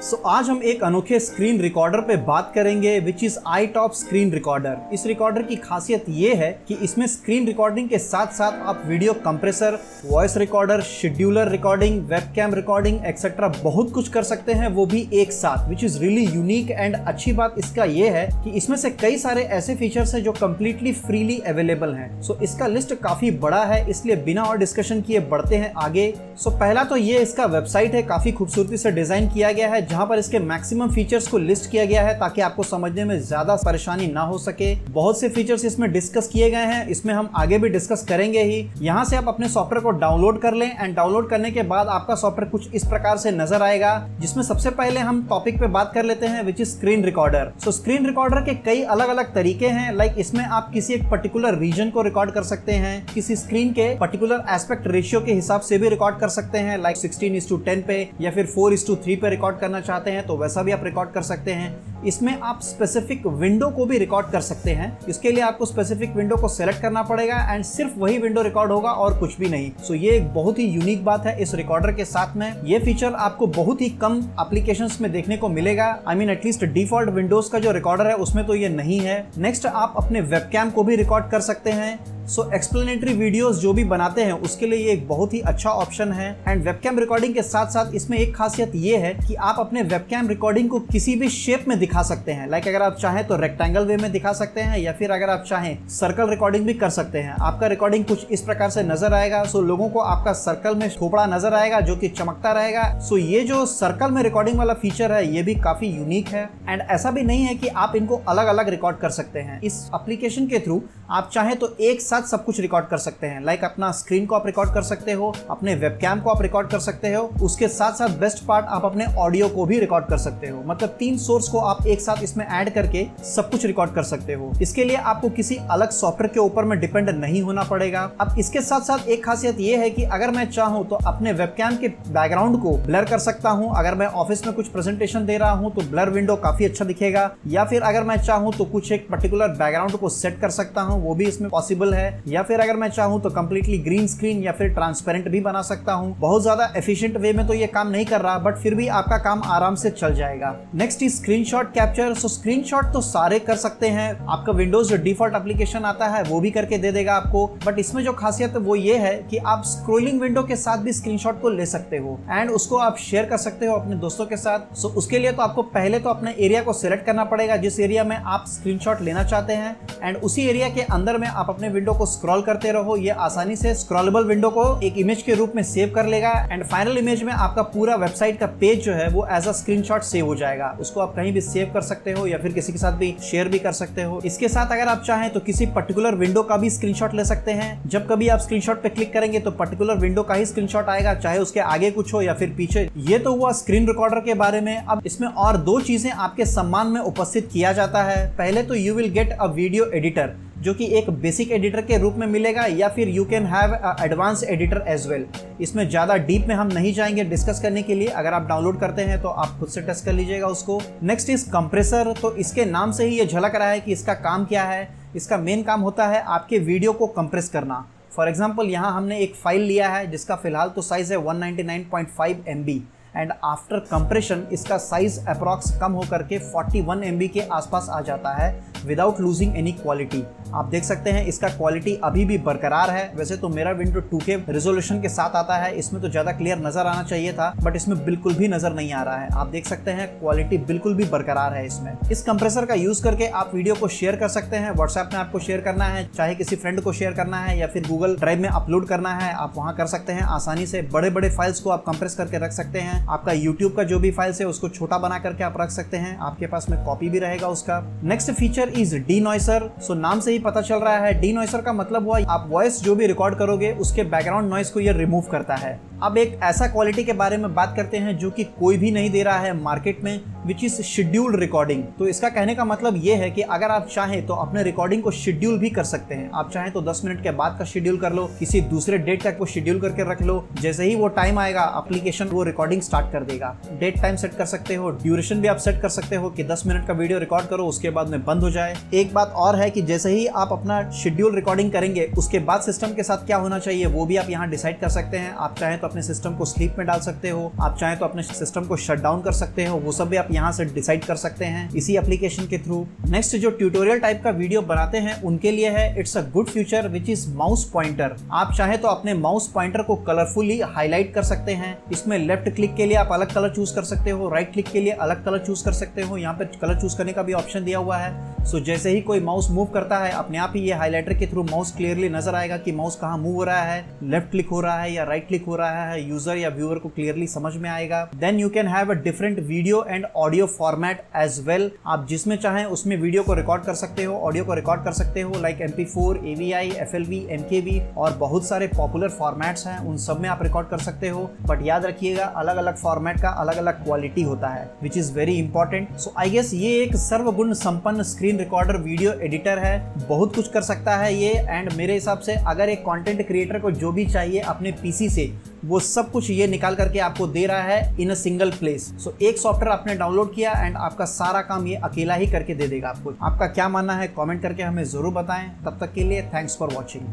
आज हम एक अनोखे स्क्रीन रिकॉर्डर पे बात करेंगे which is iTop screen recorder. इस रिकॉर्डर की खासियत ये है कि इसमें स्क्रीन रिकॉर्डिंग के साथ साथ आप video compressor, voice recorder, scheduler recording, webcam recording etcetera बहुत कुछ कर सकते हैं, वो भी एक साथ, which is really unique. And अच्छी बात इसका ये है कि इसमें से कई सारे ऐसे फीचर्स हैं जो कम्प्लीटली फ्रीली अवेलेबल हैं। इसका लिस्ट काफी बड़ा है, इसलिए बिना और डिस्कशन किए बढ़ते हैं आगे। पहला तो ये इसका वेबसाइट है, काफी खूबसूरती से डिजाइन किया गया है जहां पर इसके मैक्सिमम फीचर्स को लिस्ट किया गया है ताकि आपको समझने में ज्यादा परेशानी ना हो सके। बहुत से फीचर्स इसमें डिस्कस किए गए हैं, इसमें हम आगे भी डिस्कस करेंगे ही। यहां से आप अपने सॉफ्टवेयर को डाउनलोड कर लें एंड डाउनलोड करने के बाद आपका सॉफ्टवेयर कुछ इस प्रकार से नजर आएगा, जिसमें सबसे पहले हम टॉपिक पे बात कर लेते हैं which is screen recorder. Screen recorder के कई अलग अलग तरीके हैं। इसमें आप किसी एक पर्टिकुलर रीजन को रिकॉर्ड कर सकते हैं, किसी स्क्रीन के पर्टिकुलर एस्पेक्ट रेशियो के हिसाब से भी रिकॉर्ड कर सकते हैं, 16:10 पे या फिर 4:3 पे रिकॉर्ड करना चाहते हैं तो वैसा भी आप रिकॉर्ड कर सकते हैं। इसमें आप स्पेसिफिक विंडो को भी रिकॉर्ड कर सकते हैं। इसके लिए आपको स्पेसिफिक विंडो को सेलेक्ट करना पड़ेगा एंड सिर्फ वही विंडो रिकॉर्ड होगा और कुछ भी नहीं। ये एक बहुत ही यूनिक बात है इस रिकॉर्डर के साथ में। ये फीचर आपको बहुत ही कम एप्लीकेशंस में देखने को मिलेगा। एटलीस्ट डिफॉल्ट विंडोज का जो रिकॉर्डर है उसमें तो ये नहीं है। नेक्स्ट, आप अपने वेबकैम को भी रिकॉर्ड कर सकते हैं। एक्सप्लेनेटरी वीडियोस जो भी बनाते हैं उसके लिए ये एक बहुत ही अच्छा ऑप्शन है। एंड वेबकैम रिकॉर्डिंग के साथ साथ इसमें एक खासियत ये है कि आप अपने वेबकैम रिकॉर्डिंग को किसी भी शेप में दिखा सकते हैं। अगर आप चाहें तो रेक्टेंगल वे में दिखा सकते हैं या फिर अगर आप चाहें सर्कल रिकॉर्डिंग भी कर सकते हैं। आपका रिकॉर्डिंग कुछ इस प्रकार से नजर आएगा। लोगों को आपका सर्कल में खोपड़ा नजर आएगा जो कि चमकता रहेगा। ये जो सर्कल में रिकॉर्डिंग वाला फीचर है ये भी काफी यूनिक है। एंड ऐसा भी नहीं है कि आप इनको अलग अलग रिकॉर्ड कर सकते हैं। इस एप्लीकेशन के थ्रू आप चाहें तो एक साथ सब कुछ रिकॉर्ड कर सकते हैं। अपना स्क्रीन को आप रिकॉर्ड कर सकते हो, अपने वेबकैम को आप रिकॉर्ड कर सकते हो, उसके साथ साथ बेस्ट पार्ट आप अपने ऑडियो को भी रिकॉर्ड कर सकते हो। मतलब 3 सोर्स को आप एक साथ इसमें ऐड करके सब कुछ रिकॉर्ड कर सकते हो। इसके लिए आपको किसी अलग सॉफ्टवेयर के ऊपर में डिपेंड नहीं होना पड़ेगा। अब इसके साथ साथ एक खासियत ये है कि अगर मैं चाहूं तो अपने वेबकैम के बैकग्राउंड को ब्लर कर सकता हूं। अगर मैं ऑफिस में कुछ प्रेजेंटेशन दे रहा हूं तो ब्लर विंडो काफी अच्छा दिखेगा, या फिर अगर मैं चाहूं तो कुछ एक पर्टिकुलर बैकग्राउंड को सेट कर सकता हूं, वो भी इसमें पॉसिबल है। या फिर अगर मैं चाहूं तो कंप्लीटली ग्रीन स्क्रीन या फिर ट्रांसपेरेंट भी बना सकता हूं। बहुत ज्यादा एफिशिएंट वे में तो ये काम नहीं कर रहा, बट फिर भी आपका काम आराम से चल जाएगा। Next is screenshot capture. Screenshot तो सारे कर सकते हैं। आपका विंडोज जो डिफॉल्ट एप्लीकेशन आता है वो भी करके दे देगा आपको, बट इसमें जो खासियत है वो ये है कि आप स्क्रोलिंग विंडो के साथ भी स्क्रीनशॉट को ले सकते हो एंड उसको आप शेयर कर सकते हो अपने दोस्तों के साथ। उसके लिए तो आपको पहले तो अपने एरिया को सिलेक्ट करना पड़ेगा जिस एरिया में आप स्क्रीनशॉट लेना चाहते हैं, एंड उसी एरिया के अंदर में आप अपने विंडो को स्क्रॉल करते रहो। ये आसानी से स्क्रॉलेबल विंडो को एक इमेज के रूप में सेव कर लेगा एंड फाइनल इमेज में आपका पूरा वेबसाइट का पेज जो है वो एज अ स्क्रीनशॉट सेव हो जाएगा। उसको आप कहीं भी सेव कर सकते हो या फिर किसी के साथ भी शेयर भी कर सकते हो। इसके साथ अगर आप चाहें तो किसी पर्टिकुलर विंडो का भी स्क्रीनशॉट ले सकते हैं। जब कभी आप स्क्रीनशॉट पे क्लिक करेंगे तो पर्टिकुलर विंडो का ही स्क्रीनशॉट आएगा, चाहे उसके आगे कुछ हो या फिर पीछे। ये तो हुआ स्क्रीन रिकॉर्डर के बारे में। अब इसमें और 2 चीजें आपके सम्मान में उपस्थित किया जाता है। पहले तो you will get a video editor जो कि एक बेसिक एडिटर के रूप में मिलेगा, या फिर you can have advance editor as well. इसमें ज्यादा डीप में हम नहीं जाएंगे डिस्कस करने के लिए। अगर आप डाउनलोड करते हैं तो आप खुद से टेस्ट कर लीजिएगा उसको। Next is compressor. तो इसके नाम से ही ये झलक रहा है कि इसका काम क्या है। इसका मेन काम होता है आपके वीडियो को कंप्रेस करना। फॉर एग्जाम्पल यहाँ हमने एक फाइल लिया है जिसका फिलहाल तो साइज है 199.5 MB एंड आफ्टर कंप्रेशन इसका साइज अप्रॉक्स कम होकर के 41 MB के आसपास आ जाता है विदाउट लूजिंग एनी क्वालिटी। आप देख सकते हैं इसका क्वालिटी अभी भी बरकरार है। वैसे तो मेरा विंडो 2K रेजोल्यूशन के साथ आता है, इसमें तो ज्यादा क्लियर नजर आना चाहिए था, बट इसमें बिल्कुल भी नजर नहीं आ रहा है। आप देख सकते हैं क्वालिटी बिल्कुल भी बरकरार है इसमें। इस कंप्रेसर का यूज करके आप वीडियो को शेयर कर सकते हैं। व्हाट्सएप में आपको शेयर करना है, चाहे किसी फ्रेंड को शेयर करना है या फिर गूगल ड्राइव में अपलोड करना है, आप वहां कर सकते हैं आसानी से। बड़े बड़े फाइल्स को आप कंप्रेस करके रख सकते हैं। आपका यूट्यूब का जो भी फाइल्स है उसको छोटा बना करके आप रख सकते हैं, आपके पास में कॉपी भी रहेगा उसका। Next feature is denoiser. नाम से ही पता चल रहा है, डीनॉइसर का मतलब हुआ आप वॉइस जो भी रिकॉर्ड करोगे उसके बैकग्राउंड नॉइस को ये रिमूव करता है। अब एक ऐसा क्वालिटी के बारे में बात करते हैं जो कि कोई भी नहीं दे रहा है मार्केट में, विच इज शेड्यूल्ड रिकॉर्डिंग। तो इसका कहने का मतलब ये है कि अगर आप चाहें तो अपने रिकॉर्डिंग को शेड्यूल भी कर सकते हैं। आप चाहें तो 10 मिनट के बाद का शेड्यूल कर लो, किसी दूसरे डेट तक वो शेड्यूल करके रख लो। जैसे ही वो टाइम आएगा एप्लीकेशन वो रिकॉर्डिंग स्टार्ट कर देगा। डेट टाइम सेट कर सकते हो, ड्यूरेशन भी आप सेट कर सकते हो कि 10 मिनट का वीडियो रिकॉर्ड करो उसके बाद में बंद हो जाए। एक बात और है कि जैसे ही आप अपना शेड्यूल रिकॉर्डिंग करेंगे उसके बाद सिस्टम के साथ क्या होना चाहिए वो भी आप यहाँ डिसाइड कर सकते हैं। आप चाहें तो अपने सिस्टम को स्लीप में डाल सकते हो, आप चाहें तो अपने सिस्टम को शट डाउन कर सकते हो, वो सब भी आप यहाँ से डिसाइड कर सकते हैं इसी एप्लीकेशन के थ्रू। नेक्स्ट जो ट्यूटोरियल टाइप का वीडियो बनाते हैं उनके लिए है it's a good future which is mouse pointer. आप चाहे तो अपने माउस पॉइंटर को कलरफुली हाईलाइट कर सकते हैं। इसमें लेफ्ट क्लिक के लिए आप अलग कलर चूज कर सकते हो, राइट क्लिक के लिए अलग कलर चूज कर सकते हो। यहाँ पे कलर चूज करने का भी ऑप्शन दिया हुआ है। सो जैसे ही कोई माउस मूव करता है अपने आप ही ये हाईलाइटर के थ्रू माउस क्लियरली नजर आएगा कि माउस कहाँ मूव हो रहा है, लेफ्ट क्लिक हो रहा है या राइट क्लिक हो रहा है, यूजर या व्यूअर को क्लियरली समझ में आएगा। Then you can have a different video and audio format as well. आप जिसमें चाहें उसमें वीडियो को रिकॉर्ड कर सकते हो, ऑडियो को रिकॉर्ड कर सकते हो, like MP4, AVI, FLV, MKV और बहुत सारे पॉपुलर फॉर्मेट्स हैं, उन सब में आप रिकॉर्ड कर सकते हो। बट याद रखिएगा अलग अलग फॉर्मेट का अलग अलग क्वालिटी होता है which is very important. So I guess ये एक सर्वगुण संपन्न स्क्रीन रिकॉर्डर वीडियो एडिटर है, बहुत कुछ कर सकता है ये। एंड मेरे हिसाब से अगर एक कंटेंट क्रिएटर को जो भी चाहिए अपने पीसी से वो सब कुछ ये निकाल करके आपको दे रहा है इन अ सिंगल प्लेस। सो एक सॉफ्टवेयर आपने डाउनलोड किया एंड आपका सारा काम ये अकेला ही करके दे देगा आपको। आपका क्या मानना है कमेंट करके हमें जरूर बताएं। तब तक के लिए थैंक्स फॉर वॉचिंग।